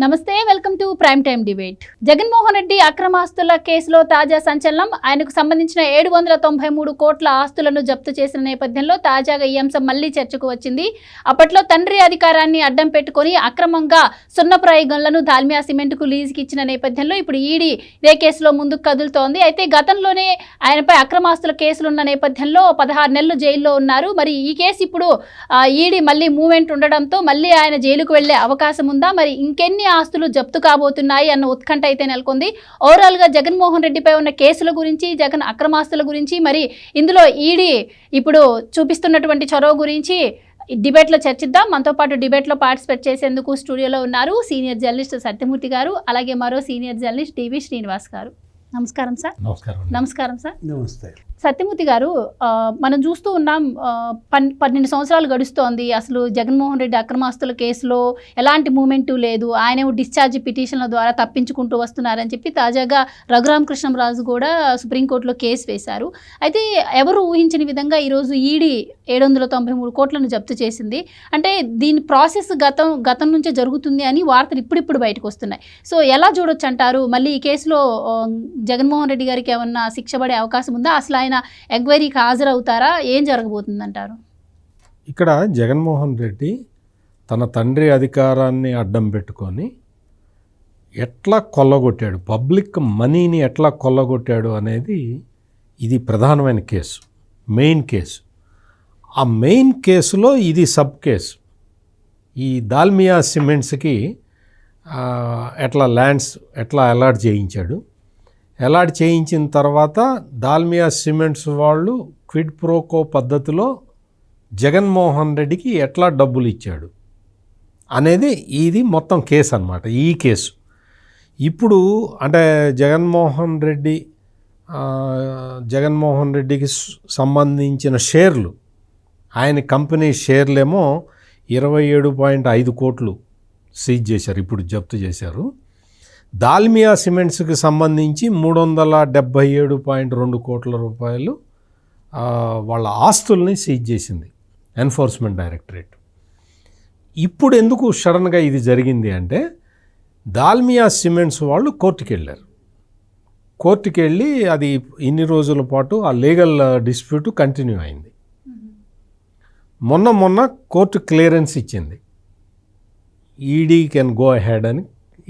నమస్తే, welcome to prime time debate. Jaganmohan Reddy అక్రమాస్తుల కేసులో తాజా సంచలనం. ఆయనకు సంబంధించిన 793 కోట్ల ఆస్తులను జప్తు చేసిన నేపథ్యంలో తాజాగా ఈ అంశం మళ్లీ చర్చకు వచ్చింది. అప్పట్లో తండ్రి అధికారాన్ని అడ్డం పెట్టుకుని అక్రమంగా సున్నప్రాయి గనులను దాల్మియా సిమెంట్కు లీజుకి ఇచ్చిన నేపథ్యంలో ఇప్పుడు ఈడీ ఇదే కేసులో ముందుకు కదులుతోంది. అయితే గతంలోనే ఆయనపై అక్రమాస్తుల కేసులున్న నేపథ్యంలో 16 నెలలు జైల్లో ఉన్నారు. మరి ఈ కేసు ఇప్పుడు ఈడీ మళ్ళీ మూవ్మెంట్ ఉండడంతో మళ్ళీ ఆయన జైలుకు వెళ్లే అవకాశం ఉందా? మరి ఇంకెన్ని ఆస్తులు జప్తు కాబోతున్నాయి అన్న ఉత్కంఠ అయితే నెలకొంది. ఓవరాల్ గా జగన్మోహన్ రెడ్డిపై ఉన్న కేసుల గురించి, జగన్ అక్రమాస్తుల గురించి, మరి ఇందులో ఈడీ ఇప్పుడు చూపిస్తున్నటువంటి చొరవ గురించి డిబేట్లో చర్చిద్దాం. మనతో పాటు డిబేట్లో పార్టిసిపేట్ చేసేందుకు స్టూడియోలో ఉన్నారు సీనియర్ జర్నలిస్ట్ సత్యమూర్తి గారు, అలాగే మరో సీనియర్ జర్నలిస్ట్ డివి శ్రీనివాస్ గారు. నమస్కారం సార్. నమస్కారం సార్. నమస్తే సత్యమూర్తి గారు, మనం చూస్తూ ఉన్నాం 12 సంవత్సరాలు గడుస్తోంది. అసలు జగన్మోహన్ రెడ్డి అక్రమాస్తుల కేసులో ఎలాంటి మూమెంటు లేదు. ఆయన డిశ్చార్జ్ పిటిషన్ల ద్వారా తప్పించుకుంటూ వస్తున్నారని చెప్పి తాజాగా రఘురామకృష్ణరాజు కూడా సుప్రీంకోర్టులో కేసు వేశారు. అయితే ఎవరు ఊహించని విధంగా ఈరోజు ఈడీ 793 కోట్లను జప్తు చేసింది. అంటే దీని ప్రాసెస్ గతం నుంచే జరుగుతుంది అని వార్తలు ఇప్పుడిప్పుడు బయటకు వస్తున్నాయి. సో ఎలా చూడొచ్చు అంటారు? మళ్ళీ ఈ కేసులో జగన్మోహన్ రెడ్డి గారికి ఏమన్నా శిక్ష పడే అవకాశం ఉందా? అసలు ఆయన ఎంక్వైరీకి హాజరవుతారా? ఏం జరగబోతుందంటారు? ఇక్కడ జగన్మోహన్ రెడ్డి తన తండ్రి అధికారాన్ని అడ్డం పెట్టుకొని ఎట్లా కొల్లగొట్టాడు, పబ్లిక్ మనీని ఎట్లా కొల్లగొట్టాడు అనేది ఇది ప్రధానమైన కేసు, మెయిన్ కేసు. ఆ మెయిన్ కేసులో ఇది సబ్ కేసు. ఈ దాల్మియా సిమెంట్స్కి ఎట్లా ల్యాండ్స్ ఎట్లా అలాట్ చేయించాడు, అలాట్ చేయించిన తర్వాత దాల్మియా సిమెంట్స్ వాళ్ళు క్విడ్ ప్రోకో పద్ధతిలో జగన్మోహన్ రెడ్డికి ఎట్లా డబ్బులు ఇచ్చాడు అనేది ఇది మొత్తం కేసు అన్నమాట. ఈ కేసు ఇప్పుడు అంటే జగన్మోహన్ రెడ్డికి సంబంధించిన షేర్లు, ఆయన కంపెనీ షేర్లేమో 27.5 కోట్లు సీజ్ చేశారు, ఇప్పుడు జప్తు చేశారు. దాల్మియా సిమెంట్స్కి సంబంధించి 377.2 కోట్ల రూపాయలు వాళ్ళ ఆస్తుల్ని సీజ్ చేసింది ఎన్ఫోర్స్మెంట్ డైరెక్టరేట్. ఇప్పుడు ఎందుకు సడన్గా ఇది జరిగింది అంటే దాల్మియా సిమెంట్స్ వాళ్ళు కోర్టుకి వెళ్ళారు. కోర్టుకి వెళ్ళి అది ఇన్ని రోజుల పాటు ఆ లీగల్ డిస్ప్యూట్ కంటిన్యూ అయింది. మొన్న కోర్టు క్లియరెన్స్ ఇచ్చింది, ఈడీ కెన్ గో అహెడ్ అని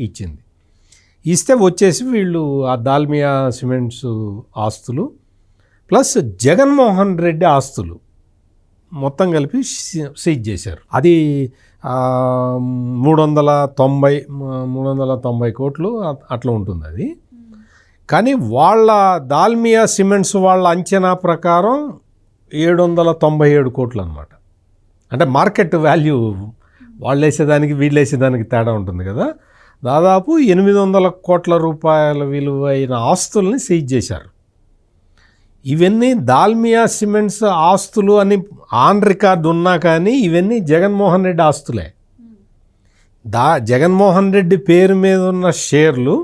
ఇచ్చింది. ఇస్తే వచ్చేసి వీళ్ళు ఆ దాల్మియా సిమెంట్స్ ఆస్తులు ప్లస్ జగన్మోహన్ రెడ్డి ఆస్తులు మొత్తం కలిపి సీజ్ చేశారు. అది 390 కోట్లు అట్లా ఉంటుంది అది. కానీ వాళ్ళ దాల్మియా సిమెంట్స్ వాళ్ళ అంచనా ప్రకారం 797 కోట్లు అనమాట. అంటే మార్కెట్ వాల్యూ వాళ్ళు వేసేదానికి వీళ్ళు వేసేదానికి తేడా ఉంటుంది కదా. దాదాపు 800 కోట్ల రూపాయల విలువైన ఆస్తుల్ని సీజ్ చేశారు. ఇవన్నీ దాల్మియా సిమెంట్స్ ఆస్తులు అని ఆన్ రికార్డు ఉన్నా కానీ ఇవన్నీ జగన్మోహన్ రెడ్డి ఆస్తులే. జగన్మోహన్ రెడ్డి పేరు మీద ఉన్న షేర్లు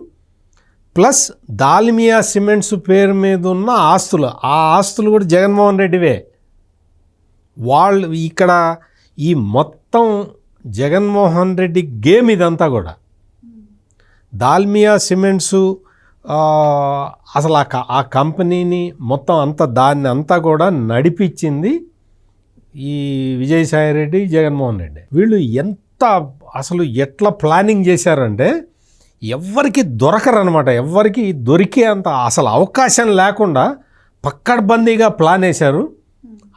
ప్లస్ దాల్మియా సిమెంట్స్ పేరు మీద ఉన్న ఆస్తులు, ఆ ఆస్తులు కూడా జగన్మోహన్ రెడ్డివే. వాళ్ళు ఇక్కడ ఈ మొత్తం జగన్మోహన్ రెడ్డి గేమ్ ఇదంతా కూడా. దాల్మియా సిమెంట్స్ అసలు ఆ కంపెనీని మొత్తం అంతా దాన్ని అంతా కూడా నడిపించింది ఈ విజయసాయిరెడ్డి, జగన్మోహన్ రెడ్డి. వీళ్ళు ఎంత అసలు ఎట్లా ప్లానింగ్ చేశారంటే ఎవ్వరికి దొరకరనమాట, ఎవ్వరికి దొరికే అంత అసలు అవకాశం లేకుండా పక్కడ్బందీగా ప్లాన్ వేశారు.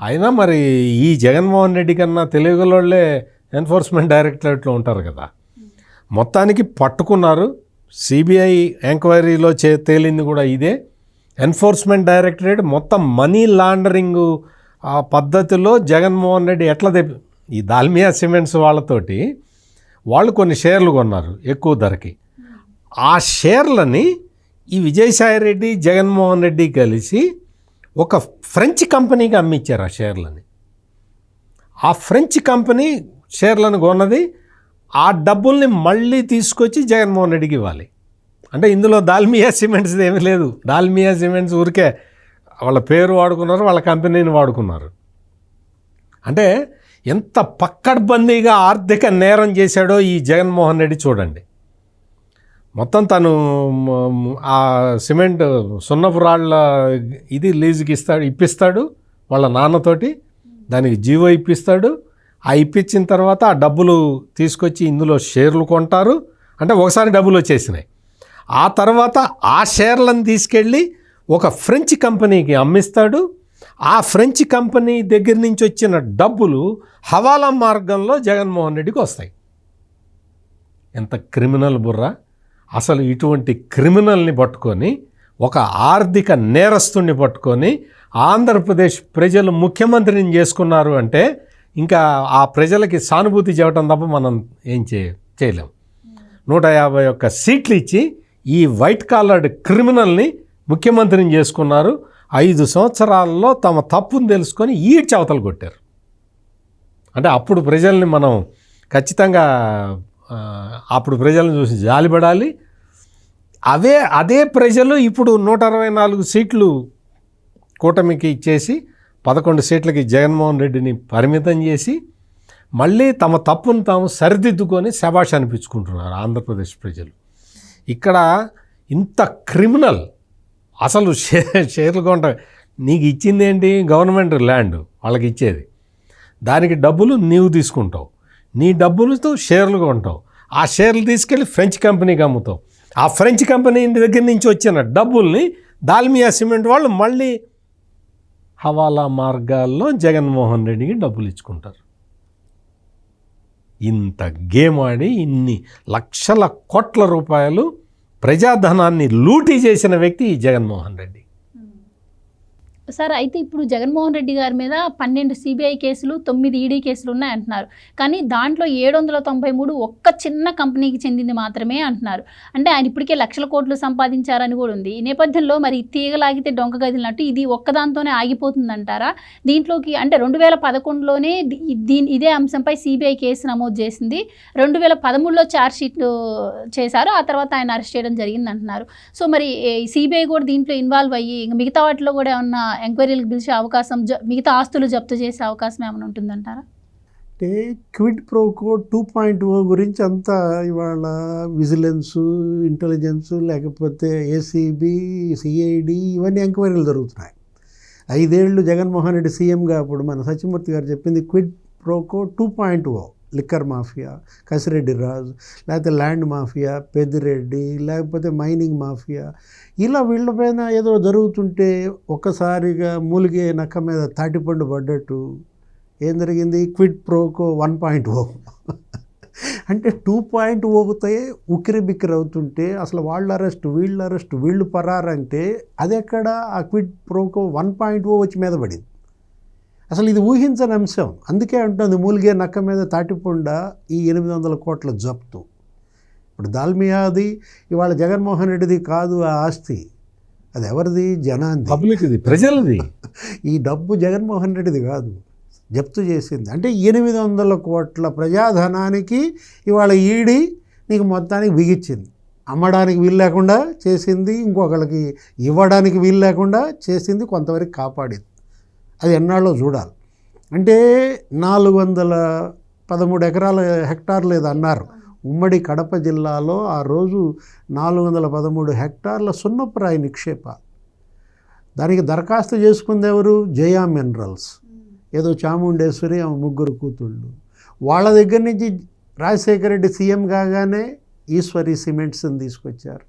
అయినా మరి ఈ జగన్మోహన్ రెడ్డి కన్నా తెలుగులోళ్ళే ఎన్ఫోర్స్మెంట్ డైరెక్టరేట్లో ఉంటారు కదా. మొత్తానికి పట్టుకున్నారు. సిబిఐ ఎంక్వైరీలో తేలింది కూడా ఇదే. ఎన్ఫోర్స్మెంట్ డైరెక్టరేట్ మొత్తం మనీ లాండరింగ్ ఆ పద్ధతిలో జగన్మోహన్ రెడ్డి ఎట్లా ఈ దాల్మియా సిమెంట్స్ వాళ్ళతోటి వాళ్ళు కొన్ని షేర్లు కొన్నారు ఎక్కువ ధరకి. ఆ షేర్లని ఈ విజయసాయిరెడ్డి, జగన్మోహన్ రెడ్డి కలిసి ఒక ఫ్రెంచ్ కంపెనీకి అమ్మించారు ఆ షేర్లని. ఆ ఫ్రెంచ్ కంపెనీ షేర్లను కొన్నది, ఆ డబ్బుల్ని మళ్ళీ తీసుకొచ్చి జగన్మోహన్ రెడ్డికి ఇవ్వాలి. అంటే ఇందులో దాల్మియా సిమెంట్స్ ఏమీ లేదు. దాల్మియా సిమెంట్స్ ఊరికే వాళ్ళ పేరు వాడుకున్నారు, వాళ్ళ కంపెనీని వాడుకున్నారు. అంటే ఎంత పక్కడ్బందీగా ఆర్థిక నేరం చేశాడో ఈ జగన్మోహన్ రెడ్డి చూడండి. మొత్తం తను ఆ సిమెంట్ సున్నపు రాళ్ళ ఇది లీజుకి ఇప్పిస్తాడు వాళ్ళ నాన్నతోటి, దానికి జీవో ఇప్పిస్తాడు. ఆ ఇప్పించిన తర్వాత ఆ డబ్బులు తీసుకొచ్చి ఇందులో షేర్లు కొంటారు. అంటే ఒకసారి డబ్బులు వచ్చేసినాయి. ఆ తర్వాత ఆ షేర్లను తీసుకెళ్ళి ఒక ఫ్రెంచ్ కంపెనీకి అమ్మిస్తాడు. ఆ ఫ్రెంచ్ కంపెనీ దగ్గర నుంచి వచ్చిన డబ్బులు హవాలా మార్గంలో జగన్మోహన్ రెడ్డికి వస్తాయి. ఎంత క్రిమినల్ బుర్ర! అసలు ఇటువంటి క్రిమినల్ని పట్టుకొని, ఒక ఆర్థిక నేరస్తుడిని పట్టుకొని ఆంధ్రప్రదేశ్ ప్రజలు ముఖ్యమంత్రిని చేసుకున్నారు అంటే ఇంకా ఆ ప్రజలకి సానుభూతి చెప్పడం తప్ప మనం ఏం చేయలేం. 151 సీట్లు ఇచ్చి ఈ వైట్ కాలర్డ్ క్రిమినల్ని ముఖ్యమంత్రిని చేసుకున్నారు. 5 సంవత్సరాల్లో తమ తప్పును తెలుసుకొని చవతలు కొట్టారు. అంటే అప్పుడు ప్రజల్ని మనం ఖచ్చితంగా అప్పుడు ప్రజలను చూసి జాలిపడాలి. అదే ప్రజలు ఇప్పుడు 124 సీట్లు కూటమికి ఇచ్చేసి 11 సీట్లకి జగన్మోహన్ రెడ్డిని పరిమితం చేసి మళ్ళీ తమ తప్పును తాము సరిదిద్దుకొని శభాష్ అనిపించుకుంటున్నారు ఆంధ్రప్రదేశ్ ప్రజలు. ఇక్కడ ఇంత క్రిమినల్ అసలు షేర్లు కొంట, నీకు ఇచ్చింది ఏంటి? గవర్నమెంట్ ల్యాండ్ వాళ్ళకి ఇచ్చేది, దానికి డబ్బులు నీవు తీసుకుంటావు, నీ డబ్బులతో షేర్లు కొంటావు, ఆ షేర్లు తీసుకెళ్ళి ఫ్రెంచ్ కంపెనీకి అమ్ముతావు. ఆ ఫ్రెంచ్ కంపెనీ దగ్గర నుంచి వచ్చిన డబ్బుల్ని దాల్మియా సిమెంట్ వాళ్ళు మళ్ళీ హవాలా మార్గాల్లో జగన్మోహన్ రెడ్డికి డబ్బులు ఇచ్చుకుంటారు. ఇంత గేమ్ ఆడి ఇన్ని లక్షల కోట్ల రూపాయలు ప్రజాధనాన్ని లూటీ చేసిన వ్యక్తి ఈ జగన్మోహన్ రెడ్డి. సార్, అయితే ఇప్పుడు జగన్మోహన్ రెడ్డి గారి మీద 12 సిబిఐ కేసులు, 9 ఈడీ కేసులు ఉన్నాయంటున్నారు. కానీ దాంట్లో 793 ఒక్క చిన్న కంపెనీకి చెందింది మాత్రమే అంటున్నారు. అంటే ఆయన ఇప్పటికే లక్షల కోట్లు సంపాదించారని కూడా ఉంది. ఈ నేపథ్యంలో మరి తీగలాగితే డొంక గదిలినట్టు ఇది ఒక్కదాంతోనే ఆగిపోతుందంటారా? దీంట్లోకి అంటే 2011లోనే ఇదే అంశంపై సిబిఐ కేసు నమోదు చేసింది. 2013లో ఛార్జ్షీట్ చేశారు. ఆ తర్వాత ఆయన అరెస్ట్ చేయడం జరిగింది అంటున్నారు. సో మరి సిబిఐ కూడా దీంట్లో ఇన్వాల్వ్ అయ్యి మిగతా వాటిలో కూడా ఏమన్నా ఎంక్వైరీలకు పిలిచే అవకాశం, మిగతా ఆస్తులు జప్తు చేసే అవకాశం ఏమైనా ఉంటుందంటారా? అంటే క్విడ్ ప్రోకో 2.0 గురించి అంతా ఇవాళ విజిలెన్సు, ఇంటెలిజెన్సు, లేకపోతే ఏసీబీ, సిఐడి ఇవన్నీ ఎంక్వైరీలు జరుగుతున్నాయి. 5 ఏళ్ళు జగన్మోహన్ రెడ్డి సీఎంగా అప్పుడు మన సత్యమూర్తి గారు చెప్పింది quid pro quo 2.0. Liquor mafia, Kasireddy Raju, లేకపోతే ల్యాండ్ మాఫియా పెద్దిరెడ్డి, లేకపోతే మైనింగ్ మాఫియా, ఇలా వీళ్ళపైన ఏదో జరుగుతుంటే ఒక్కసారిగా మూలిగే నక్క మీద తాటిపండు పడ్డట్టు ఏం జరిగింది? క్విడ్ ప్రోకో 1.0 అంటే 2.0తో ఉక్కిరి బిక్కిరి అవుతుంటే అసలు వాళ్ళ అరెస్ట్, వీళ్ళ అరెస్ట్, వీళ్ళు పరారంటే అది ఎక్కడ ఆ క్విడ్ ప్రోకో 1.0 వచ్చి మీద పడింది. అసలు ఇది ఊహించని అంశం. అందుకే అంటుంది మూలిగే నక్క మీద తాటిపండ ఈ 800 కోట్ల జప్తు. ఇప్పుడు దాల్మియాది ఇవాళ జగన్మోహన్ రెడ్డిది కాదు ఆ ఆస్తి, అది ఎవరిది? జనాంది, పబ్లిక్ది, ప్రజలది. ఈ డబ్బు జగన్మోహన్ రెడ్డిది కాదు, జప్తు చేసింది. అంటే 800 కోట్ల ప్రజాధనానికి ఇవాళ ఈడీ నీకు మొత్తానికి బిగించింది. అమ్మడానికి వీలు లేకుండా చేసింది, ఇంకొకళ్ళకి ఇవ్వడానికి వీలు లేకుండా చేసింది, కొంతవరకు కాపాడింది. అది ఎన్నాళ్ళో చూడాలి. అంటే 413 హెక్టార్లు ఏదో అన్నారు. ఉమ్మడి కడప జిల్లాలో ఆ రోజు 413 హెక్టార్ల సున్నపురాయి నిక్షేపాలు. దానికి దరఖాస్తు చేసుకుంది ఎవరు? జయా మినరల్స్, ఏదో చాముండేశ్వరి, ఆమె 3 కూతుళ్ళు. వాళ్ళ దగ్గర నుంచి రాజశేఖర రెడ్డి సీఎం కాగానే ఈశ్వరి సిమెంట్స్ని తీసుకొచ్చారు.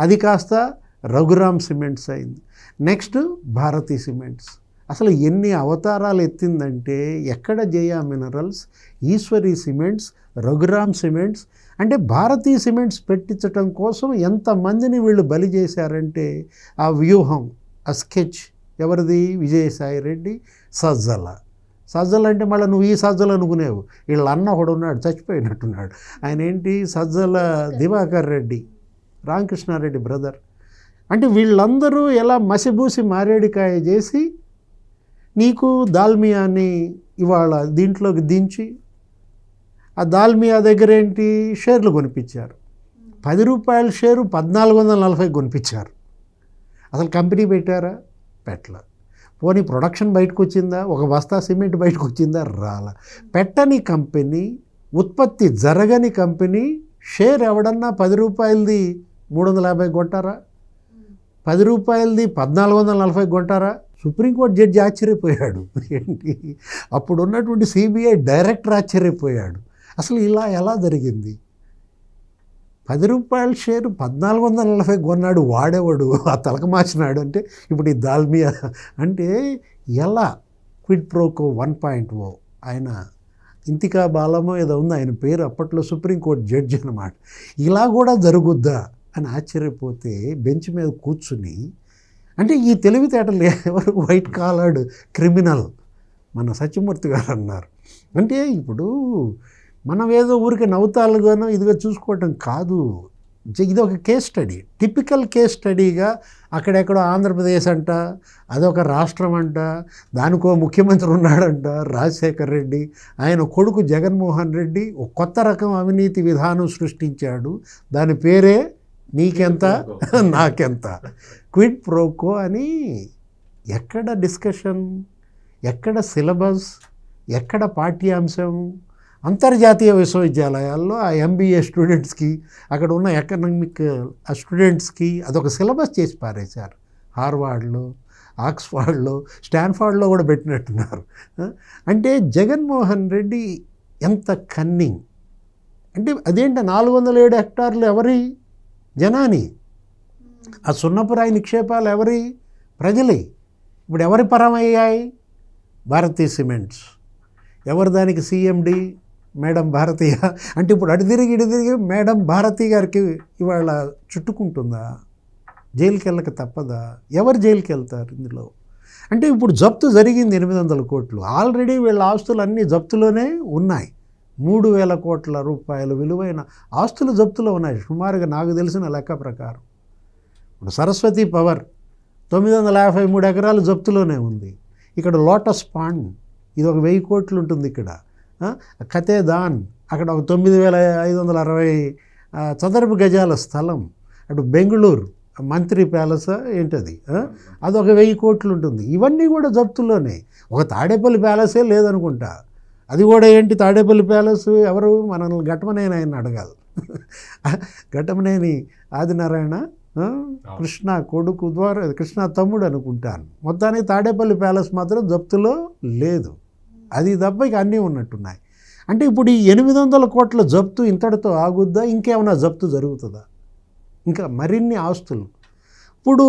అది కాస్త రఘురామ్ సిమెంట్స్ అయింది. Next Bharathi cements. అసలు ఎన్ని అవతారాలు ఎత్తిందంటే ఎక్కడ Jaya minerals, Eshwari cements, Raghuram cements. అంటే భారతీ సిమెంట్స్ పెట్టించటం కోసం ఎంతమందిని వీళ్ళు బలి చేశారంటే ఆ వ్యూహం, ఆ స్కెచ్ ఎవరిది? విజయసాయి రెడ్డి, సజ్జల. సజ్జల అంటే మళ్ళీ నువ్వు ఈ సజ్జలు అనుకునేవు. వీళ్ళ అన్న ఒకడు ఉన్నాడు, చచ్చిపోయినట్టున్నాడు. ఆయన ఏంటి? సజ్జల దివాకర్ రెడ్డి, రామకృష్ణారెడ్డి బ్రదర్. అంటే వీళ్ళందరూ ఎలా మసిబూసి మారేడికాయ చేసి నీకు దాల్మియాని ఇవాళ దీంట్లోకి దించి ఆ దాల్మియా దగ్గర ఏంటి? షేర్లు కొనిపించారు. 10 రూపాయల షేరు 1440 కొనిపించారు. అసలు కంపెనీ పెట్టారా? పెట్టలే. పోనీ ప్రొడక్షన్ బయటకు వచ్చిందా? ఒక బస్తా సిమెంట్ బయటకు వచ్చిందా? రాలా. పెట్టని కంపెనీ, ఉత్పత్తి జరగని కంపెనీ షేర్ ఎవడన్నా 10 రూపాయలది 350 కొంటారా? 10 రూపాయలది 1440 కొంటారా? సుప్రీంకోర్టు జడ్జి ఆశ్చర్యపోయాడు. ఏంటి అప్పుడు ఉన్నటువంటి సిబిఐ డైరెక్టర్ ఆశ్చర్యపోయాడు. అసలు ఇలా ఎలా జరిగింది? 10 రూపాయల షేరు 1440 కొన్నాడు వాడేవాడు, ఆ తలక మార్చినాడు అంటే ఇప్పుడు ఈ దాల్మియా అంటే ఎలా? క్విడ్ ప్రోకో 1.0 ఆయన ఇంతికా బాలమో ఏదో ఉంది ఆయన పేరు, అప్పట్లో సుప్రీంకోర్టు జడ్జి అన్నమాట. ఇలా కూడా జరుగుద్దా అని ఆశ్చర్యపోతే బెంచ్ మీద కూర్చుని అంటే ఈ తెలివితేటలు ఎవరు? వైట్ కాలర్డ్ క్రిమినల్ మన సత్యమూర్తి గారు అన్నారు. అంటే ఇప్పుడు మనం ఏదో ఊరికి నవ్వుతాలుగానో ఇదిగా చూసుకోవటం కాదు, ఇది ఒక కేస్ స్టడీ, టిపికల్ కేస్ స్టడీగా. అక్కడెక్కడో ఆంధ్రప్రదేశ్ అంట, అదొక రాష్ట్రం అంట, దానికో ముఖ్యమంత్రి ఉన్నాడంట రాజశేఖర్ రెడ్డి, ఆయన కొడుకు జగన్మోహన్ రెడ్డి ఒక కొత్త రకం అవినీతి విధానం సృష్టించాడు, దాని పేరే నీకెంత నాకెంత, క్విడ్ ప్రోకో అని. ఎక్కడ డిస్కషన్, ఎక్కడ సిలబస్, ఎక్కడ పాఠ్యాంశం? అంతర్జాతీయ విశ్వవిద్యాలయాల్లో ఆ ఎంబీఏ స్టూడెంట్స్కి, అక్కడ ఉన్న ఎకనామిక్ స్టూడెంట్స్కి అదొక సిలబస్ చేసి పారేశారు. హార్వర్డ్లో, ఆక్స్ఫర్డ్లో, స్టాన్ఫర్డ్లో కూడా పెట్టినట్టున్నారు. అంటే జగన్మోహన్ రెడ్డి ఎంత కన్నింగ్ అంటే అదేంటి 407 హెక్టార్లు ఎవరి? జనాని. ఆ సున్నపురాయి నిక్షేపాలు ఎవరి? ప్రజలే. ఇప్పుడు ఎవరి పరమయ్యాయి? భారతీయ సిమెంట్స్. ఎవరు దానికి సిఎండి? మేడం భారతీయ. అంటే ఇప్పుడు అటు తిరిగి మేడం భారతి గారికి ఇవాళ చుట్టుకుంటుందా? జైలుకి వెళ్ళక తప్పదా? ఎవరు జైలుకి వెళ్తారు ఇందులో? అంటే ఇప్పుడు జప్తు జరిగింది 800 కోట్లు. ఆల్రెడీ వీళ్ళ ఆస్తులు అన్నీ జప్తులోనే ఉన్నాయి. 3000 కోట్ల రూపాయలు విలువైన ఆస్తులు జప్తులో ఉన్నాయి సుమారుగా నాకు తెలిసిన లెక్క ప్రకారం. ఇప్పుడు సరస్వతి పవర్ 953 ఎకరాలు జప్తులోనే ఉంది. ఇక్కడ లోటస్ పాండ్ ఇది ఒక 1000 కోట్లు ఉంటుంది. ఇక్కడ ఖతేదాన్ అక్కడ ఒక 9560 చదరపు గజాల స్థలం. అటు బెంగళూరు మంత్రి ప్యాలెస్ ఏంటది, అదొక 1000 కోట్లు ఉంటుంది. ఇవన్నీ కూడా జప్తుల్లోనే. ఒక తాడేపల్లి ప్యాలెసే లేదనుకుంటా, అది కూడా ఏంటి తాడేపల్లి ప్యాలెస్ ఎవరు? మనల్ని ఘటమనేని ఆయన అడగాలి. ఘటమనేని ఆదినారాయణ కృష్ణ కొడుకు ద్వారా కృష్ణ తమ్ముడు అనుకుంటాను. మొత్తానికి తాడేపల్లి ప్యాలెస్ మాత్రం జప్తులో లేదు, అది తప్ప ఇక అన్నీ ఉన్నట్టున్నాయి. అంటే ఇప్పుడు ఈ 800 కోట్ల జప్తు ఇంతటితో ఆగుద్దా? ఇంకేమైనా జప్తు జరుగుతుందా? ఇంకా మరిన్ని ఆస్తులు. ఇప్పుడు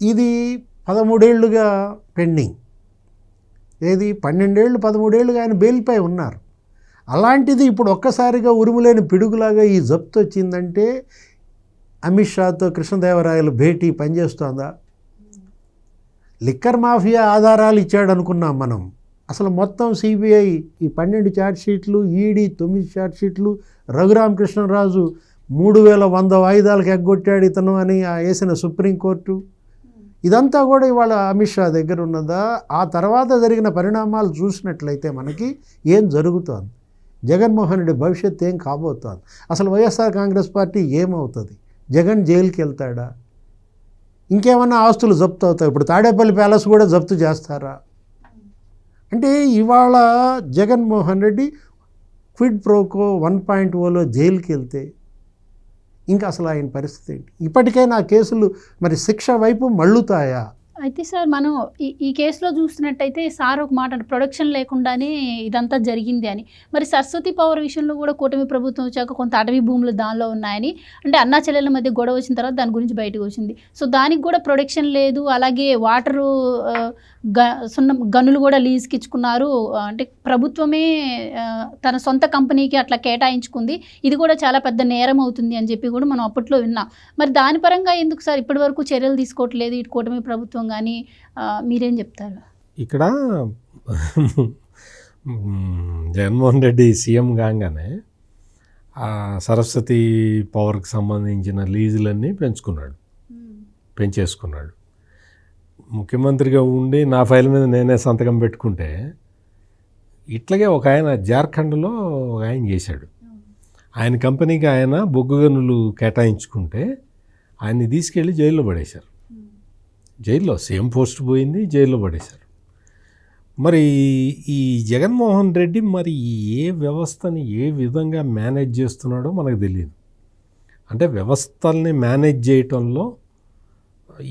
ఇది 13 ఏళ్ళుగా పెండింగ్. ఏది 12 ఏళ్ళు 13 ఏళ్ళుగా ఆయన బెయిల్పై ఉన్నారు. అలాంటిది ఇప్పుడు ఒక్కసారిగా ఉరుములేని పిడుగులాగా ఈ జప్తు వచ్చిందంటే అమిత్ షాతో కృష్ణదేవరాయలు భేటీ పనిచేస్తోందా? లిక్కర్ మాఫియా ఆధారాలు ఇచ్చాడు అనుకున్నాం మనం. అసలు మొత్తం సిబిఐ ఈ 12 ఛార్జ్షీట్లు, ఈడీ 9 ఛార్జ్షీట్లు, రఘురామకృష్ణరాజు 3100 వాయిదాలకు ఎగ్గొట్టాడు ఇతను అని వేసిన సుప్రీంకోర్టు, ఇదంతా కూడా ఇవాళ అమిత్ షా దగ్గర ఉన్నదా? ఆ తర్వాత జరిగిన పరిణామాలు చూసినట్లయితే మనకి ఏం జరుగుతోంది, జగన్మోహన్ రెడ్డి భవిష్యత్తు ఏం కాబోతోంది, అసలు వైఎస్ఆర్ కాంగ్రెస్ పార్టీ ఏమవుతుంది, జగన్ జైలుకి వెళ్తాడా, ఇంకేమన్నా ఆస్తులు జప్తు అవుతాయి? ఇప్పుడు తాడేపల్లి ప్యాలెస్ కూడా జప్తు చేస్తారా? అంటే ఇవాళ జగన్మోహన్ రెడ్డి క్విడ్ ప్రోకో 1.0లో జైలుకి వెళ్తే ఇంకా అసలు ఆయన పరిస్థితి ఏంటి? ఇప్పటికైనా ఆ కేసులు మరి శిక్ష వైపు మళ్ళుతాయా? అయితే సార్ మనం ఈ కేసులో చూస్తున్నట్టయితే సార్ ఒక మాట ప్రొడక్షన్ లేకుండానే ఇదంతా జరిగింది అని. మరి సరస్వతి పవర్ విషయంలో కూడా కూటమి ప్రభుత్వం వచ్చాక కొంత అటవీ భూములు దానిలో ఉన్నాయని, అంటే అన్నా చెల్లెల మధ్య గొడవ వచ్చిన తర్వాత దాని గురించి బయటకు వచ్చింది. సో దానికి కూడా ప్రొడక్షన్ లేదు, అలాగే వాటరు గనులు కూడా లీజ్కి ఇచ్చుకున్నారు, అంటే ప్రభుత్వమే తన సొంత కంపెనీకి అట్లా కేటాయించుకుంది, ఇది కూడా చాలా పెద్ద నేరం అవుతుంది అని చెప్పి కూడా మనం అప్పట్లో విన్నాం. మరి దాని పరంగా ఎందుకు సార్ ఇప్పటి వరకు చర్యలు తీసుకోవట్లేదు ఇటు కూటమి ప్రభుత్వం కానీ? మీరేం చెప్తారు? ఇక్కడ జగన్మోహన్ రెడ్డి సీఎం కాగానే ఆ సరస్వతి పవర్కి సంబంధించిన లీజులన్నీ పెంచేసుకున్నాడు. ముఖ్యమంత్రిగా ఉండి నా ఫైల్ మీద నేనే సంతకం పెట్టుకుంటే ఇట్లాగే ఒక ఆయన జార్ఖండ్లో ఒక ఆయన చేశాడు. ఆయన కంపెనీకి ఆయన బొగ్గు గనులు కేటాయించుకుంటే ఆయన్ని తీసుకెళ్ళి జైల్లో పడేశారు. జైల్లో సేమ్ పోస్ట్ పోయింది, జైల్లో పడేశారు. మరి ఈ జగన్మోహన్ రెడ్డి మరి ఏ వ్యవస్థని ఏ విధంగా మేనేజ్ చేస్తున్నాడో మనకు తెలియదు. అంటే వ్యవస్థల్ని మేనేజ్ చేయటంలో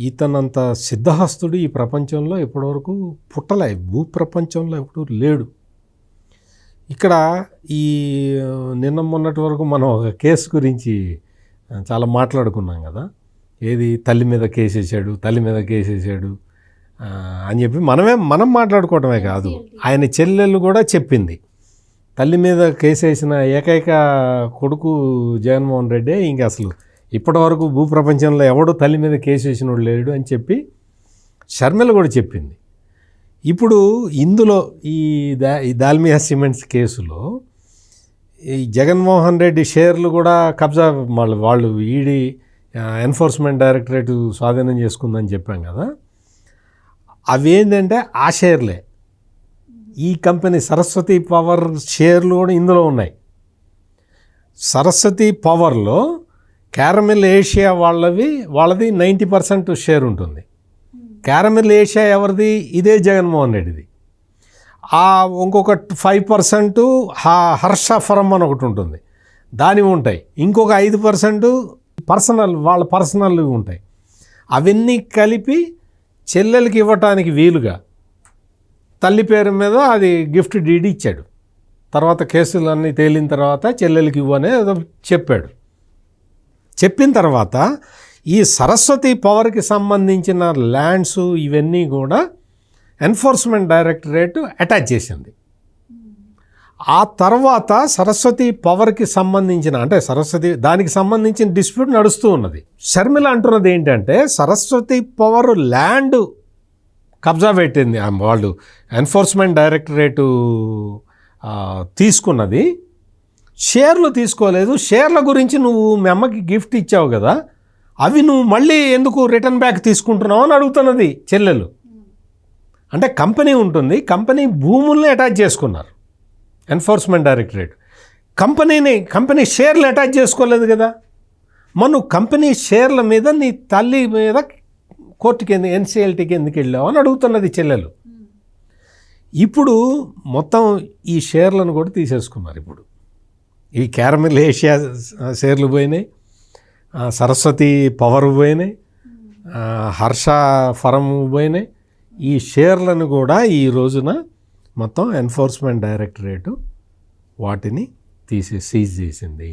ఇతనంత సిద్ధహస్తుడు ఈ ప్రపంచంలో ఇప్పటివరకు పుట్టలే, భూప్రపంచంలో ఎప్పుడు లేడు. ఇక్కడ ఈ నిన్న మొన్నటి వరకు మనం ఒక కేసు గురించి చాలా మాట్లాడుకున్నాం కదా, ఏది తల్లి మీద కేసేసాడు అని చెప్పి మనం మాట్లాడుకోవటమే కాదు, ఆయన చెల్లెళ్ళు కూడా చెప్పింది. తల్లి మీద కేసేసిన ఏకైక కొడుకు జగన్మోహన్ రెడ్డి, ఇంక అసలు ఇప్పటివరకు భూప్రపంచంలో ఎవడో తల్లి మీద కేసేసినోడు లేడు అని చెప్పి షర్మిల కూడా చెప్పింది. ఇప్పుడు ఇందులో ఈ దాల్మియా సిమెంట్స్ కేసులో ఈ జగన్మోహన్ రెడ్డి షేర్లు కూడా కబ్జా వాళ్ళు ఈడీ ఎన్ఫోర్స్మెంట్ డైరెక్టరేట్ స్వాధీనం చేసుకుందని చెప్పాం కదా, అవేంటంటే ఆ షేర్లే. ఈ కంపెనీ సరస్వతి పవర్ షేర్లు కూడా ఇందులో ఉన్నాయి. సరస్వతి పవర్లో క్యారమెల్ ఏషియా వాళ్ళది 90% షేర్ ఉంటుంది. క్యారమెల్ ఏషియా ఎవరిది? ఇదే జగన్మోహన్ రెడ్డిది. ఇంకొక 5% హర్ష ఫరం అని ఒకటి ఉంటుంది, దానివి ఉంటాయి. ఇంకొక 5% వాళ్ళ పర్సనల్ ఉంటాయి. అవన్నీ కలిపి చెల్లెలకి ఇవ్వటానికి వీలుగా తల్లి పేరు మీద అది గిఫ్ట్ డీడీ ఇచ్చాడు. తర్వాత కేసులన్నీ తేలిన తర్వాత చెల్లెలకి ఇవ్వనే చెప్పాడు. చెప్పిన తర్వాత ఈ సరస్వతి పవర్కి సంబంధించిన ల్యాండ్స్ ఇవన్నీ కూడా ఎన్ఫోర్స్మెంట్ డైరెక్టరేట్ అటాచ్ చేసింది. ఆ తర్వాత సరస్వతి పవర్కి సంబంధించిన దానికి సంబంధించిన డిస్ప్యూట్ నడుస్తూ ఉన్నది. షర్మిల అంటున్నది ఏంటంటే సరస్వతి పవర్ ల్యాండ్ కబ్జా పెట్టింది వాళ్ళు, ఎన్ఫోర్స్మెంట్ డైరెక్టరేటు తీసుకున్నది, షేర్లు తీసుకోలేదు. షేర్ల గురించి నువ్వు మీ అమ్మకి గిఫ్ట్ ఇచ్చావు కదా, అవి నువ్వు మళ్ళీ ఎందుకు రిటర్న్ బ్యాక్ తీసుకుంటున్నావు అని అడుగుతున్నది చెల్లెలు. అంటే కంపెనీ ఉంటుంది, కంపెనీ భూముల్ని అటాచ్ చేసుకున్నారు ఎన్ఫోర్స్మెంట్ డైరెక్టరేట్. కంపెనీ షేర్లు అటాచ్ చేసుకోలేదు కదా, మనం కంపెనీ షేర్ల మీద నీ తల్లి మీద కోర్టుకి ఎన్సిఎల్టీకి ఎందుకు వెళ్ళావు అని అడుగుతున్నది చెల్లెలు. ఇప్పుడు మొత్తం ఈ షేర్లను కూడా తీసేసుకున్నారు. ఇప్పుడు ఈ క్యారమెల్ ఏషియా షేర్లు పోయినాయి, సరస్వతి పవర్ పోయినాయి, హర్ష ఫరం పోయినాయి. ఈ షేర్లను కూడా ఈ రోజున మొత్తం ఎన్ఫోర్స్మెంట్ డైరెక్టరేటు వాటిని సీజ్ చేసింది.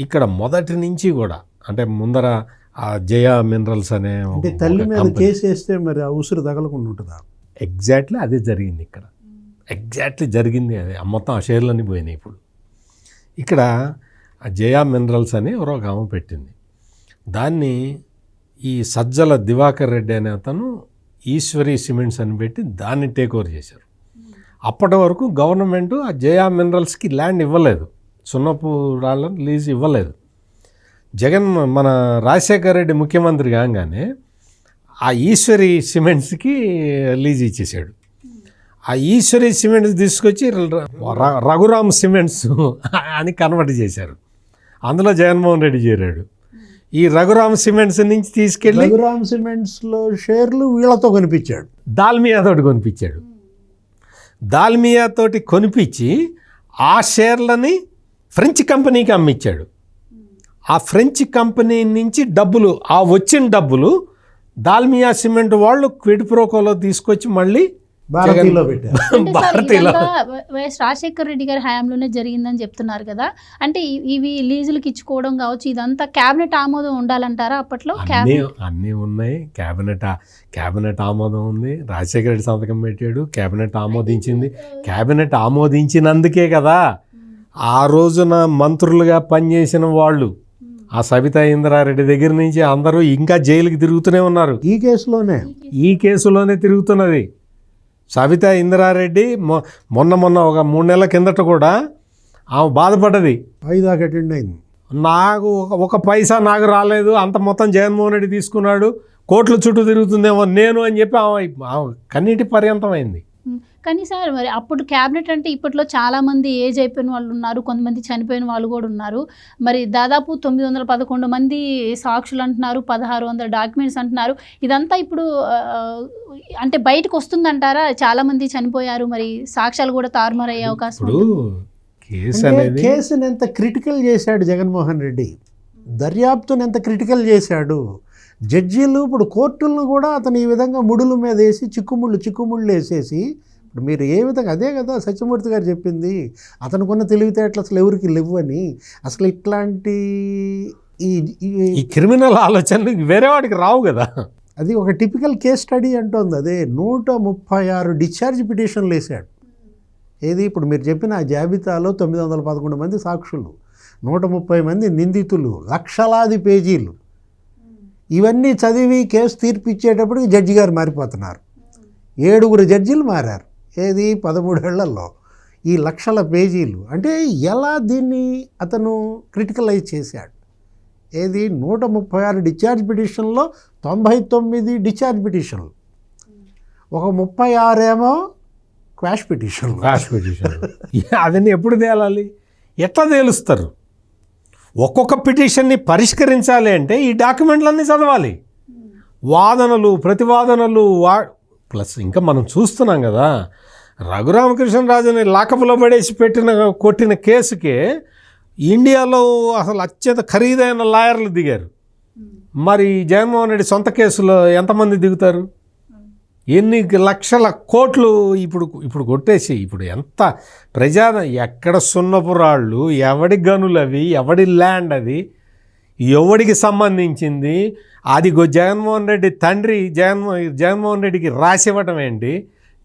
ఇక్కడ మొదటి నుంచి కూడా అంటే ముందర జయా మినరల్స్ అనే అంటే తల్లి మీద కేసు వేస్తే మరి ఆ ఉసురు తగలకుండా ఉంటుందా? ఎగ్జాక్ట్లీ అదే జరిగింది ఇక్కడ. జరిగింది అదే. మొత్తం ఆ షేర్లన్నీ పోయినాయి. ఇప్పుడు ఇక్కడ ఆ జయా మినరల్స్ అని ఎవరో ఒక ఆమె పెట్టింది. దాన్ని ఈ సజ్జల దివాకర్ రెడ్డి అనే అతను ఈశ్వరి సిమెంట్స్ అని పెట్టి దాన్ని టేక్ ఓవర్ చేశారు. అప్పటి వరకు గవర్నమెంట్ ఆ జయా మినరల్స్కి ల్యాండ్ ఇవ్వలేదు, సున్నపు రాళ్ళను లీజ్ ఇవ్వలేదు. మన రాజశేఖర్ రెడ్డి ముఖ్యమంత్రి కాగానే ఆ ఈశ్వరి సిమెంట్స్కి లీజ్ ఇచ్చేసాడు. ఆ ఈశ్వరి సిమెంట్స్ తీసుకొచ్చి రఘురామ్ సిమెంట్స్ అని కన్వర్ట్ చేశారు. అందులో జగన్మోహన్ రెడ్డి చేరాడు. ఈ రఘురామ్ సిమెంట్స్ నుంచి తీసుకెళ్ళి రఘురామ్ సిమెంట్స్లో షేర్లు వీళ్ళతో కొనిపించాడు, దాల్మియాతోటి కొనిపించాడు. దాల్మియాతోటి కొనిపించి ఆ షేర్లని ఫ్రెంచ్ కంపెనీకి అమ్మించాడు. ఆ ఫ్రెంచ్ కంపెనీ నుంచి వచ్చిన డబ్బులు దాల్మియా సిమెంట్ వాళ్ళు క్విడ్ ప్రోకోలో తీసుకొచ్చి మళ్ళీ భారతీలో పెట్టారు. వైఎస్ రాజశేఖర్ రెడ్డి గారి హయాంలోనే జరిగిందని చెప్తున్నారు కదా, అంటే ఇవి లీజులకు ఇచ్చుకోవడం కావచ్చు, ఇదంతా క్యాబినెట్ ఆమోదం ఉండాలంటారా? అప్పట్లో అన్నీ ఉన్నాయి. క్యాబినెట్ ఆమోదం ఉంది, రాజశేఖర రెడ్డి సంతకం పెట్టాడు, క్యాబినెట్ ఆమోదించింది. క్యాబినెట్ ఆమోదించినందుకే కదా ఆ రోజున మంత్రులుగా పనిచేసిన వాళ్ళు ఆ సబితా ఇంద్రారెడ్డి దగ్గర నుంచి అందరూ ఇంకా జైలుకి తిరుగుతూనే ఉన్నారు. ఈ కేసులోనే తిరుగుతున్నది సబితా ఇంద్రారెడ్డి. మొన్న ఒక 3 నెలల కిందట కూడా ఆమె బాధపడ్డది. నాకు ఒక పైసా నాకు రాలేదు, అంత మొత్తం జగన్మోహన్ రెడ్డి తీసుకున్నాడు, కోట్ల చుట్టూ తిరుగుతుందేమో నేను అని చెప్పి ఆమె కన్నీటి పర్యంతం అయింది. కానీ సార్ మరి అప్పుడు క్యాబినెట్ అంటే ఇప్పట్లో చాలామంది ఏజ్ అయిపోయిన వాళ్ళు ఉన్నారు, కొంతమంది చనిపోయిన వాళ్ళు కూడా ఉన్నారు. మరి దాదాపు 911 మంది సాక్షులు అంటున్నారు, 1600 డాక్యుమెంట్స్ అంటున్నారు. ఇదంతా ఇప్పుడు అంటే బయటకు వస్తుందంటారా? చాలామంది చనిపోయారు, మరి సాక్ష్యాలు కూడా తారుమారయ్యే అవకాశం కేసుని ఎంత క్రిటికల్ చేశాడు జగన్మోహన్ రెడ్డి, దర్యాప్తుని ఎంత క్రిటికల్ చేశాడు. జడ్జీలు ఇప్పుడు కోర్టులను కూడా అతను ఈ విధంగా ముడుల మీద వేసి చిక్కుముళ్ళు వేసేసి, ఇప్పుడు మీరు ఏ విధంగా, అదే కదా సత్యమూర్తి గారు చెప్పింది, అతనుకున్న తెలివితేటలు అసలు ఎవరికి లేవని. అసలు ఇట్లాంటి ఈ క్రిమినల్ ఆలోచనలు వేరే వాడికి రావు కదా. అది ఒక టిపికల్ కేస్ స్టడీ అంటోంది. అదే 136 డిశ్చార్జ్ పిటిషన్లు వేశాడు. ఏది ఇప్పుడు మీరు చెప్పిన ఆ జాబితాలో 911 మంది సాక్షులు, 130 మంది నిందితులు, లక్షలాది పేజీలు, ఇవన్నీ చదివి కేసు తీర్పిచ్చేటప్పటికి జడ్జి గారు మారిపోతున్నారు. 7 జడ్జీలు మారారు. ఏది 13 ఏళ్లలో ఈ లక్షల పేజీలు. అంటే ఎలా దీన్ని అతను క్రిటికలైజ్ చేశాడు. ఏది 136 డిశ్చార్జ్ పిటిషన్లో 99 డిశ్చార్జ్ పిటిషన్లు, ఒక 36 ఏమో క్వాష్ పిటిషన్. అవన్నీ ఎప్పుడు తేలాలి, ఎట్లా తేలుస్తారు? ఒక్కొక్క పిటిషన్ని పరిష్కరించాలి అంటే ఈ డాక్యుమెంట్లన్నీ చదవాలి, వాదనలు ప్రతివాదనలు ప్లస్ ఇంకా మనం చూస్తున్నాం కదా, రఘురామకృష్ణరాజుని లాకప్లో పడేసి కొట్టిన కేసుకే ఇండియాలో అసలు అత్యంత ఖరీదైన లాయర్లు దిగారు. మరి జగన్మోహన్ రెడ్డి సొంత కేసులో ఎంతమంది దిగుతారు? ఎన్ని లక్షల కోట్లు ఇప్పుడు కొట్టేసి, ఇప్పుడు ఎంత ఎక్కడ సున్నపు రాళ్ళు, ఎవడి గనులు అవి, ఎవడి ల్యాండ్ అది, ఎవడికి సంబంధించింది అది, జగన్మోహన్ రెడ్డి తండ్రి జగన్మోహన్ రెడ్డికి రాసివ్వటం ఏంటి,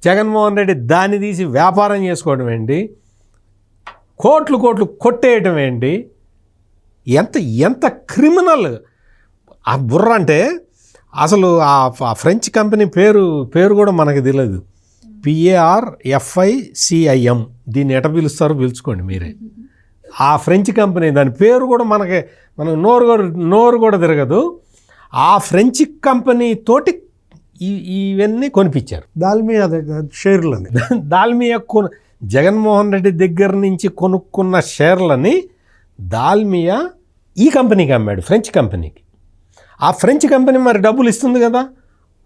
జగన్మోహన్ రెడ్డి దాన్ని తీసి వ్యాపారం చేసుకోవడం ఏంటి, కోట్లు కొట్టేయటం ఏంటి, ఎంత క్రిమినల్ ఆ బుర్ర అంటే. అసలు ఆ ఫ్రెంచ్ కంపెనీ పేరు కూడా మనకు తెలియదు, PARFICIM, దీన్ని ఎట పిలుస్తారో పిలుచుకోండి మీరే. ఆ ఫ్రెంచ్ కంపెనీ, దాని పేరు కూడా మనకు నోరు కూడా తిరగదు. ఆ ఫ్రెంచ్ కంపెనీ తోటి ఇవన్నీ కొనిపించారు. దాల్మియా షేర్లని దాల్మియా జగన్మోహన్ రెడ్డి దగ్గర నుంచి కొనుక్కున్న షేర్లని దాల్మియా ఈ కంపెనీకి అమ్మాడు, ఫ్రెంచ్ కంపెనీకి. ఆ ఫ్రెంచ్ కంపెనీ మరి డబ్బులు ఇస్తుంది కదా,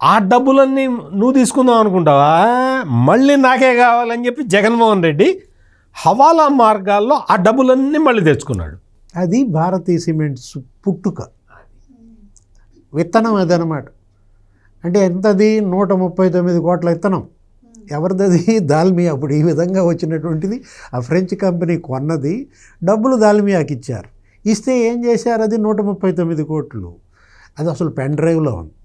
ఆ డబ్బులన్నీ నువ్వు తీసుకుందాం అనుకుంటావా, మళ్ళీ నాకే కావాలని చెప్పి జగన్మోహన్ రెడ్డి హవాలా మార్గాల్లో ఆ డబ్బులన్నీ మళ్ళీ తెచ్చుకున్నాడు. అది భారతీయ సిమెంట్స్ పుట్టుక విత్తనం అదనమాట. అంటే ఎంతది 139 కోట్ల విత్తనం. ఎవరిది? దాల్మియా. అప్పుడు ఈ విధంగా వచ్చినటువంటిది ఆ ఫ్రెంచ్ కంపెనీ కొన్నది, డబ్బులు దాల్మియాకి ఇచ్చారు. ఇస్తే ఏం చేశారు? అది 139 కోట్లు. అది అసలు పెన్ డ్రైవ్లో ఉంది.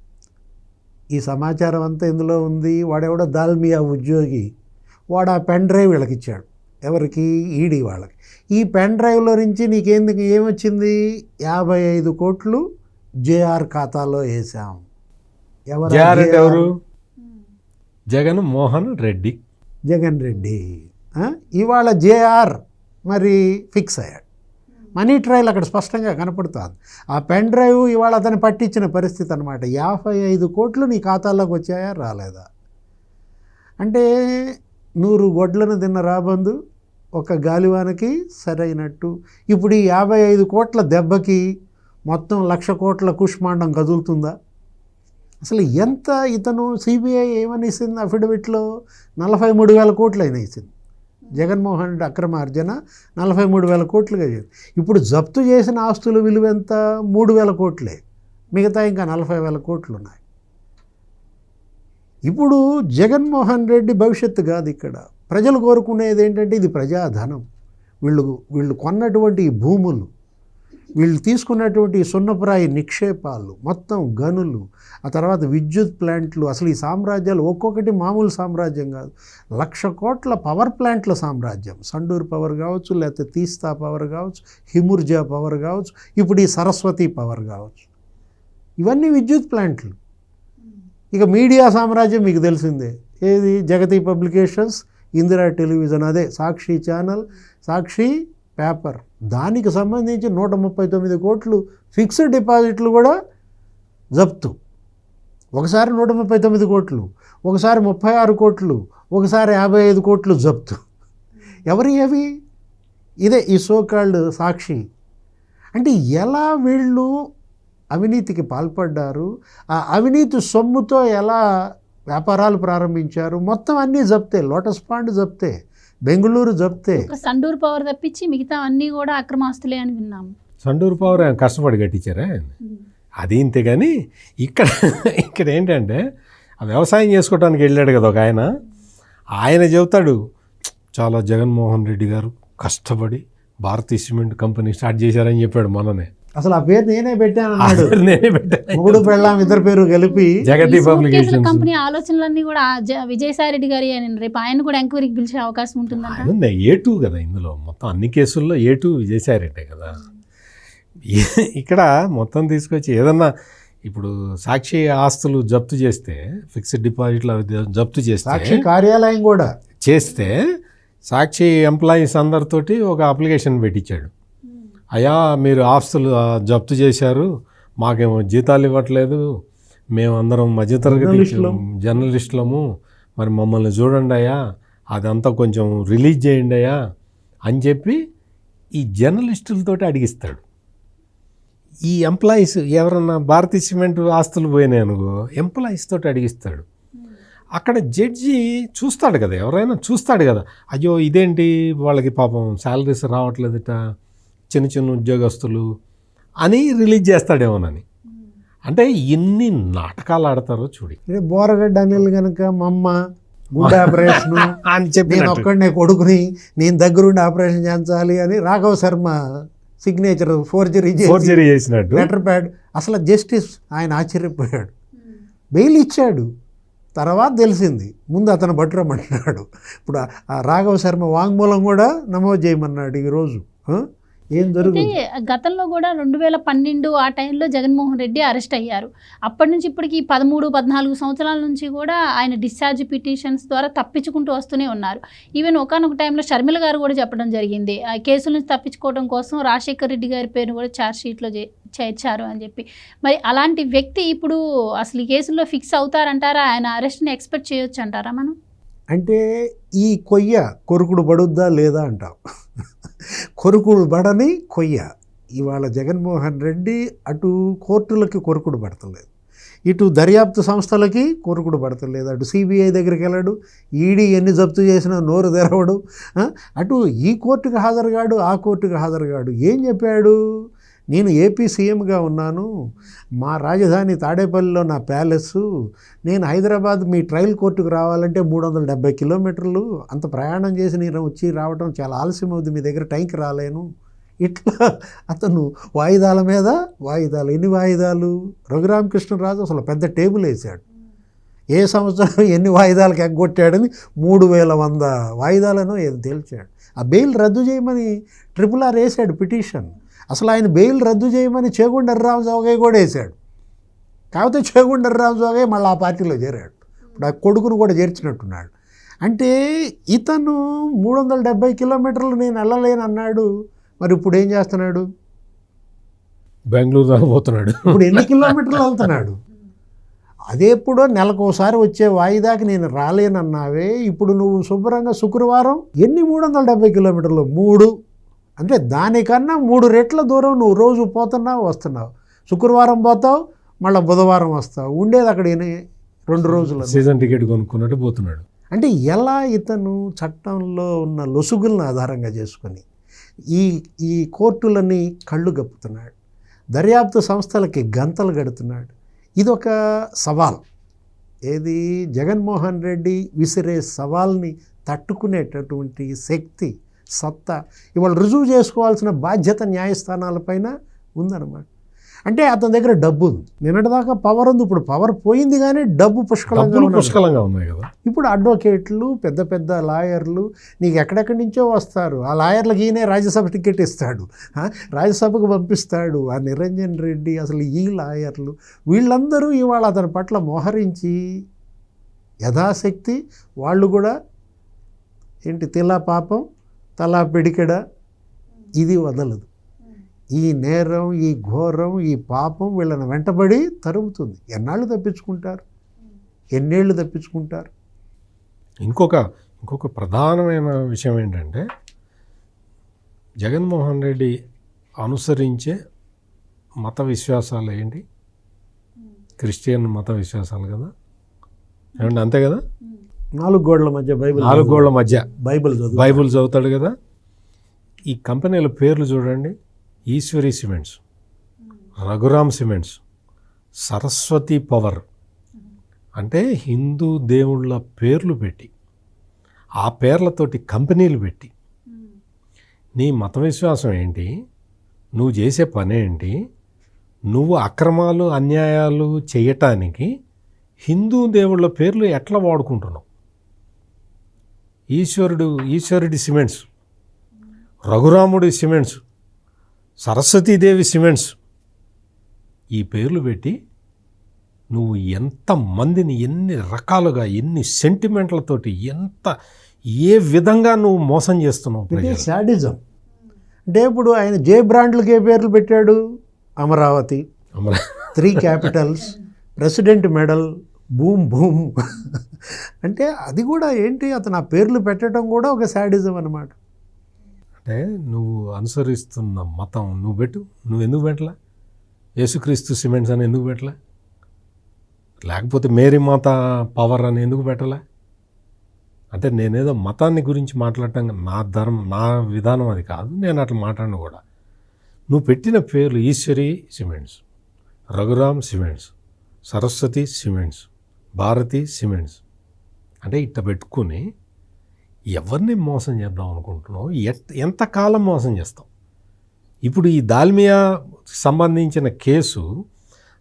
ఈ సమాచారం అంతా ఇందులో ఉంది. వాడెవడో దాల్మియా ఉద్యోగి, వాడు ఆ పెన్ డ్రైవ్ వీళ్ళకి ఇచ్చాడు. ఎవరికి? ఈడీ వాళ్ళకి. ఈ పెన్ డ్రైవ్లో నుంచి ఏమొచ్చింది? 55 కోట్లు జేఆర్ ఖాతాలో వేసాం. ఎవరు? జగన్మోహన్ రెడ్డి. జగన్ రెడ్డి ఇవాళ జేఆర్ మరి ఫిక్స్ అయ్యాడు. మనీ ట్రయల్ అక్కడ స్పష్టంగా కనపడుతుంది. ఆ పెన్ డ్రైవ్ ఇవాళ అతను పట్టించిన పరిస్థితి అనమాట. 55 కోట్లు నీ ఖాతాలోకి వచ్చాయా రాలేదా? అంటే 100 గొడ్లను తిన్న రాబందు ఒక గాలివానకి సరైనట్టు. ఇప్పుడు ఈ 55 కోట్ల దెబ్బకి మొత్తం 1,00,000 కోట్ల కుష్మాండం కదులుతుందా? అసలు ఎంత ఇతను సిబిఐ ఏమనేసింది అఫిడవిట్లో? 43,000 కోట్లు అయినా ఇచ్చింది. జగన్మోహన్ రెడ్డి అక్రమార్జన 43,000 కోట్లుగా చేసింది. ఇప్పుడు జప్తు చేసిన ఆస్తుల విలువ ఎంత? 3,000 కోట్లే. మిగతా ఇంకా 40,000 కోట్లు ఉన్నాయి. ఇప్పుడు జగన్మోహన్ రెడ్డి భవిష్యత్తు కాదు ఇక్కడ. ప్రజలు కోరుకునేది ఏంటంటే ఇది ప్రజాధనం. వీళ్ళు కొన్నటువంటి ఈ భూములు, వీళ్ళు తీసుకున్నటువంటి సున్నపురాయి నిక్షేపాలు, మొత్తం గనులు, ఆ తర్వాత విద్యుత్ ప్లాంట్లు. అసలు ఈ సామ్రాజ్యాలు ఒక్కొక్కటి మామూలు సామ్రాజ్యం కాదు. 1,00,000 కోట్ల పవర్ ప్లాంట్ల సామ్రాజ్యం. సండూర్ పవర్ కావచ్చు, లేకపోతే తీస్తా పవర్ కావచ్చు, హిముర్జా పవర్ కావచ్చు, ఇప్పుడు ఈ సరస్వతి పవర్ కావచ్చు. ఇవన్నీ విద్యుత్ ప్లాంట్లు. ఇక మీడియా సామ్రాజ్యం మీకు తెలిసిందే. ఏది? జగతి పబ్లికేషన్స్, ఇందిరా టెలివిజన్, అదే సాక్షి ఛానల్, సాక్షి పేపర్. దానికి సంబంధించి 139 కోట్లు ఫిక్స్డ్ డిపాజిట్లు కూడా జప్తు. ఒకసారి 139 కోట్లు, ఒకసారి 36 కోట్లు, ఒకసారి 55 కోట్లు జప్తు. ఎవరి అవి? ఇదే ఈ సోకాల్డ్ సాక్షి. అంటే ఎలా వీళ్ళు అవినీతికి పాల్పడ్డారు, ఆ అవినీతి సొమ్ముతో ఎలా వ్యాపారాలు ప్రారంభించారు, మొత్తం అన్నీ జప్తే. లోటస్ పాండ్ జప్తే, బెంగళూరు జప్తే. సండూర్ పవర్ తప్పించి మిగతా అన్నీ కూడా అక్రమాస్తులే అని విన్నాము. సండూర్ పవర్ కష్టపడి కట్టించారా? అది ఇంతే. కానీ ఇక్కడ ఏంటంటే ఆ వ్యవసాయం చేసుకోవడానికి వెళ్ళాడు కదా ఒక ఆయన చెబుతాడు, చాలా జగన్మోహన్ రెడ్డి గారు కష్టపడి భారతీయ సిమెంట్ కంపెనీ స్టార్ట్ చేశారని చెప్పాడు మొన్ననే. అసలు ఆ పేరు నేనే పెట్టాను అన్నాడు. నేనే పెట్టాను. మూడు పెళ్ళాం ఇద్దరు పేరు కలిపి జగతి పబ్లికేషన్స్ కంపెనీ ఆలోచనలన్నీ కూడా విజయసాయి రెడ్డి గారి అని రేపు ఆయన కూడా ఎంక్వైరీకి పిలిచే అవకాశం ఉంటుందంట. A2 కదా ఇందులో మొత్తం అన్ని కేసుల్లో A2 విజయసాయి రెడ్డే కదా. ఇక్కడ మొత్తం తీసుకొచ్చి ఏదన్నా ఇప్పుడు సాక్షి ఆస్తులు జప్తు చేస్తే, ఫిక్స్డ్ డిపాజిట్లు జప్తు సాక్షి కార్యాలయం కూడా చేస్తే సాక్షి ఎంప్లాయీస్ అందరితోటి ఒక అప్లికేషన్ పెట్టించాడు. అయ్యా మీరు ఆస్తులు జప్తు చేశారు, మాకేమో జీతాలు ఇవ్వట్లేదు, మేము అందరం మధ్యతరగతి జర్నలిస్టులము, మరి మమ్మల్ని చూడండి అయ్యా, అదంతా కొంచెం రిలీజ్ చేయండి అయ్యా అని చెప్పి ఈ జర్నలిస్టులతోటి అడిగిస్తాడు. ఈ ఎంప్లాయీస్ ఎవరన్నా భారతీయ సిమెంట్ ఆస్తులు పోయినాయి అనుకో, ఎంప్లాయీస్ తోటి అడిగిస్తాడు. అక్కడ జడ్జి చూస్తాడు కదా, ఎవరైనా చూస్తాడు కదా, అయ్యో ఇదేంటి వాళ్ళకి పాపం శాలరీస్ రావట్లేదట, చిన్న చిన్న ఉద్యోగస్తులు అని రిలీజ్ చేస్తాడేమోనని. అంటే ఎన్ని నాటకాలు ఆడతారో చూడి. బోరగడ్డ అనిల్ కనుక మా అమ్మ గుండె ఆపరేషన్ అని చెప్పి నేను ఒక్కడనే కొడుకుని నేను దగ్గరుండి ఆపరేషన్ చేయించాలి అని రాఘవ శర్మ సిగ్నేచర్ ఫోర్జరీ చేసినట్టు లెటర్ ప్యాడ్. అసలు జస్టిస్ ఆయన ఆశ్చర్యపోయాడు. బెయిల్ ఇచ్చాడు, తర్వాత తెలిసింది, ముందు అతను పట్టురమ్మన్నాడు. ఇప్పుడు ఆ రాఘవ శర్మ వాంగ్మూలం కూడా నమోదు చేయమన్నాడు ఈరోజు. ఏం జరుగుతుంది? గతంలో కూడా 2012 ఆ టైంలో జగన్మోహన్ రెడ్డి అరెస్ట్ అయ్యారు. అప్పటి నుంచి ఇప్పటికి 13-14 సంవత్సరాల నుంచి కూడా ఆయన డిశ్చార్జ్ పిటిషన్స్ ద్వారా తప్పించుకుంటూ వస్తూనే ఉన్నారు. ఈవెన్ ఒకనొక టైంలో షర్మిల గారు కూడా చెప్పడం జరిగింది, ఆ కేసుల నుంచి తప్పించుకోవడం కోసం రాజశేఖర్ రెడ్డి గారి పేరును కూడా ఛార్జ్ షీట్లో చేర్చారు అని చెప్పి. మరి అలాంటి వ్యక్తి ఇప్పుడు అసలు ఈ కేసుల్లో ఫిక్స్ అవుతారంటారా? ఆయన అరెస్ట్ని ఎక్స్పెక్ట్ చేయొచ్చు అంటారా మనం? అంటే ఈ కొయ్య కొరుకుడు పడుద్దా లేదా అంటాం. కొరుకుడు పడని కొయ్య. ఇవాళ జగన్మోహన్ రెడ్డి అటు కోర్టులకి కొరుకుడు పడతలేదు, ఇటు దర్యాప్తు సంస్థలకి కొరుకుడు పడతలేదు, అటు సిబిఐ దగ్గరికి వెళ్ళాడు, ఈడీ ఎన్ని జప్తు చేసినా నోరు తెరవడు, అటు ఈ కోర్టుకు హాజరుగాడు, ఆ కోర్టుకు హాజరుగాడు. ఏం చెప్పాడు? నేను ఏపీ సీఎంగా ఉన్నాను, మా రాజధాని తాడేపల్లిలో నా ప్యాలెస్, నేను హైదరాబాద్ మీ ట్రయల్ కోర్టుకు రావాలంటే 370 కిలోమీటర్లు, అంత ప్రయాణం చేసి నేను వచ్చి రావడం చాలా ఆలస్యం అవుతుంది, మీ దగ్గర టైంకి రాలేను. ఇట్లా అతను వాయిదాల మీద వాయిదాలు. ఎన్ని వాయిదాలు? రఘురామకృష్ణరాజు అసలు పెద్ద టేబుల్ వేసాడు, ఏ సంవత్సరం ఎన్ని వాయిదాలకు ఎగ్గొట్టాడని 3100 వాయిదాలను ఏదో తేల్చాడు. ఆ బెయిల్ రద్దు చేయమని RRR వేసాడు పిటిషన్. అసలు ఆయన బెయిల్ రద్దు చేయమని చేగుండర్రావు జోగయ్య కూడా వేశాడు. కాకపోతే చేగుండర్రావు జోగయ్య మళ్ళీ ఆ పార్టీలో చేరాడు. ఇప్పుడు ఆ కొడుకును కూడా చేర్చినట్టున్నాడు. అంటే ఇతను 370 కిలోమీటర్లు నేను వెళ్ళలేను అన్నాడు. మరి ఇప్పుడు ఏం చేస్తున్నాడు? బెంగళూరు దాకా పోతున్నాడు. ఇప్పుడు ఎన్ని కిలోమీటర్లు వెళ్తున్నాడు? అదే ఎప్పుడో నెలకోసారి వచ్చే వాయిదాకి నేను రాలేనన్నావే, ఇప్పుడు నువ్వు శుభ్రంగా శుక్రవారం ఎన్ని 370 కిలోమీటర్లు? 3. అంటే దానికన్నా 3 రెట్ల దూరం నువ్వు రోజు పోతున్నావు వస్తున్నావు. శుక్రవారం పోతావు, మళ్ళీ బుధవారం వస్తావు, ఉండేది అక్కడ 2 రోజులు. సీజన్ టికెట్ కొనుక్కున్నట్టు పోతున్నాడు. అంటే ఎలా ఇతను చట్టంలో ఉన్న లొసుగులను ఆధారంగా చేసుకొని ఈ కోర్టులని కళ్ళు గప్పుతున్నాడు, దర్యాప్తు సంస్థలకి గంతలు గడుతున్నాడు. ఇదొక సవాల్. ఏది? జగన్మోహన్ రెడ్డి విసిరే సవాల్ని తట్టుకునేటటువంటి శక్తి, సత్తా ఇవాళ రుజువు చేసుకోవాల్సిన బాధ్యత న్యాయస్థానాలపైన ఉందన్నమాట. అంటే అతని దగ్గర డబ్బు ఉంది. నిన్నటిదాకా పవర్ ఉంది, ఇప్పుడు పవర్ పోయింది, కానీ డబ్బు పుష్కలంగా ఉన్నాయి కదా. ఇప్పుడు అడ్వకేట్లు, పెద్ద పెద్ద లాయర్లు నీకు ఎక్కడెక్కడి నుంచో వస్తారు. ఆ లాయర్లకు ఈయనే రాజ్యసభ టికెట్ ఇస్తాడు, రాజ్యసభకు పంపిస్తాడు ఆ నిరంజన్ రెడ్డి. అసలు ఈ లాయర్లు వీళ్ళందరూ ఇవాళ అతని పట్ల మోహరించి యథాశక్తి వాళ్ళు కూడా ఏంటి తిలా పాపం తలా పిడికెడ ఇది వదలదు. ఈ నేరం, ఈ ఘోరం, ఈ పాపం వీళ్ళని వెంటబడి తరుముతుంది. ఎన్నాళ్ళు తప్పించుకుంటారు? ఎన్నేళ్ళు తప్పించుకుంటారు? ఇంకొక ప్రధానమైన విషయం ఏంటంటే, జగన్మోహన్ రెడ్డి అనుసరించే మత విశ్వాసాలు ఏంటి? క్రిస్టియన్ మత విశ్వాసాలు కదా, ఏమంటే అంతే కదా. 4 గోడల మధ్య 4 గోడల మధ్య బైబిల్ చదువుతాడు కదా. ఈ కంపెనీల పేర్లు చూడండి: Eshwari cements, Raghuram cements, Saraswati power. అంటే హిందూ దేవుళ్ళ పేర్లు పెట్టి, ఆ పేర్లతోటి కంపెనీలు పెట్టి, నీ మత విశ్వాసం ఏంటి, నువ్వు చేసే పని ఏంటి, నువ్వు అక్రమాలు అన్యాయాలు చేయటానికి హిందూ దేవుళ్ళ పేర్లు ఎట్లా వాడుకుంటున్నావు? ఈశ్వరుడి సిమెంట్స్, రఘురాముడి సిమెంట్స్, సరస్వతీదేవి సిమెంట్స్, ఈ పేర్లు పెట్టి నువ్వు ఎంతమందిని ఎన్ని రకాలుగా, ఎన్ని సెంటిమెంట్లతోటి, ఏ విధంగా నువ్వు మోసం చేస్తున్నావు ప్రజలు. శాడిజం. అంటే ఇప్పుడు ఆయన జే బ్రాండ్లకు ఏ పేర్లు పెట్టాడు? Amaravati, 3 Capitals, president medal, boom boom. అంటే అది కూడా ఏంటి, అతను ఆ పేర్లు పెట్టడం కూడా ఒక శాడిజం అన్నమాట. అంటే నువ్వు అనుసరిస్తున్న మతం నువ్వు పెట్టు. నువ్వు ఎందుకు పెట్టలే? యేసుక్రీస్తు సిమెంట్స్ అని ఎందుకు పెట్టలే? లేకపోతే మేరీ మాత పవర్ అని ఎందుకు పెట్టలే? అంటే నేనేదో మతాన్ని గురించి మాట్లాడటం నా ధర్మం, నా విధానం అది కాదు. నేను అట్లా మాట్లాడను కూడా. నువ్వు పెట్టిన పేర్లు Eshwari cements, Raghuram cements, Saraswati cements, Bharathi cements, అంటే ఇట్లా పెట్టుకుని ఎవరిని మోసం చేద్దాం అనుకుంటున్నావు? ఎంతకాలం మోసం చేస్తావు? ఇప్పుడు ఈ దాల్మియా సంబంధించిన కేసు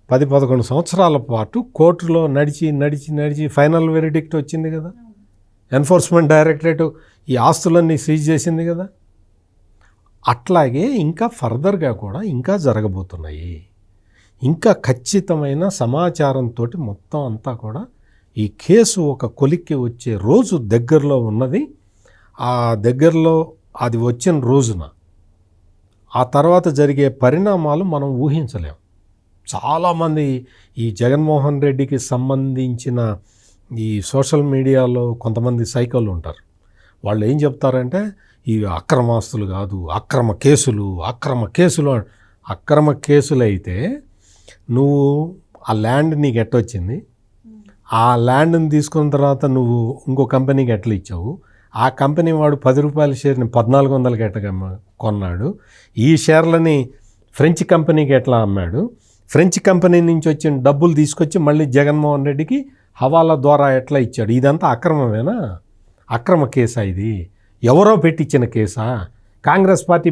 10-11 సంవత్సరాల పాటు కోర్టులో నడిచి ఫైనల్ వెరిడిక్ట్ వచ్చింది కదా. ఎన్ఫోర్స్మెంట్ డైరెక్టరేట్ ఈ ఆస్తులన్నీ సీజ్ చేసింది కదా. అట్లాగే ఇంకా ఫర్దర్గా కూడా ఇంకా జరగబోతున్నాయి. ఇంకా ఖచ్చితమైన సమాచారంతో మొత్తం అంతా కూడా ఈ కేసు ఒక కొలిక్కి వచ్చే రోజు దగ్గరలో ఉన్నది. ఆ దగ్గరలో అది వచ్చిన రోజున ఆ తర్వాత జరిగే పరిణామాలు మనం ఊహించలేం. చాలామంది ఈ జగన్మోహన్ రెడ్డికి సంబంధించిన ఈ సోషల్ మీడియాలో కొంతమంది సైకోలు ఉంటారు. వాళ్ళు ఏం చెప్తారంటే, ఈ అక్రమాస్తులు కాదు, అక్రమ కేసులు. అక్రమ కేసులు అయితే నువ్వు ఆ ల్యాండ్ నీకు ఎట్టొచ్చింది, ఆ ల్యాండ్ని తీసుకున్న తర్వాత నువ్వు ఇంకో కంపెనీకి ఎట్లా ఇచ్చావు, ఆ కంపెనీ వాడు 10 రూపాయల షేర్ని 1400కి ఎట్లా కొన్నాడు, ఈ షేర్లని ఫ్రెంచ్ కంపెనీకి ఎట్లా అమ్మాడు, ఫ్రెంచ్ కంపెనీ నుంచి వచ్చిన డబ్బులు తీసుకొచ్చి మళ్ళీ జగన్మోహన్ రెడ్డికి హవాలా ద్వారా ఎట్లా ఇచ్చాడు. ఇదంతా అక్రమమేనా? అక్రమ కేసా ఇది? ఎవరో పెట్టించిన కేసా? కాంగ్రెస్ పార్టీ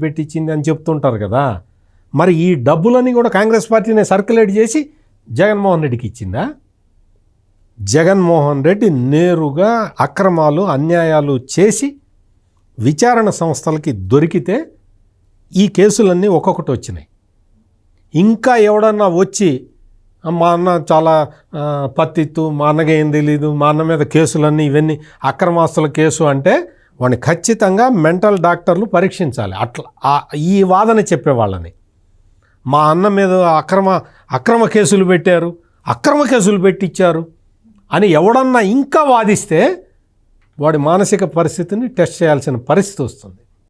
పెట్టించింది అని చెప్తుంటారు కదా. మరి ఈ డబ్బులని కూడా కాంగ్రెస్ పార్టీనే సర్క్యులేట్ చేసి జగన్మోహన్ రెడ్డికి ఇచ్చిందా? జగన్మోహన్ రెడ్డి నేరుగా అక్రమాలు అన్యాయాలు చేసి విచారణ సంస్థలకి దొరికితే ఈ కేసులన్నీ ఒక్కొక్కటి వచ్చినాయి. ఇంకా ఎవడన్నా వచ్చి మా అన్న చాలా పత్తిత్తు, మా అన్నకి ఏం తెలీదు, మా అన్న మీద కేసులన్నీ ఇవన్నీ అక్రమాస్తుల కేసు అంటే వాడిని ఖచ్చితంగా మెంటల్ డాక్టర్లు పరీక్షించాలి. అట్లా ఈ వాదన చెప్పేవాళ్ళని, మా అన్న మీద అక్రమ కేసులు పెట్టారు, అక్రమ కేసులు పెట్టించారు అని ఎవడన్నా ఇంకా వాదిస్తే వాడి మానసిక పరిస్థితిని టెస్ట్ చేయాల్సిన పరిస్థితి వస్తుంది.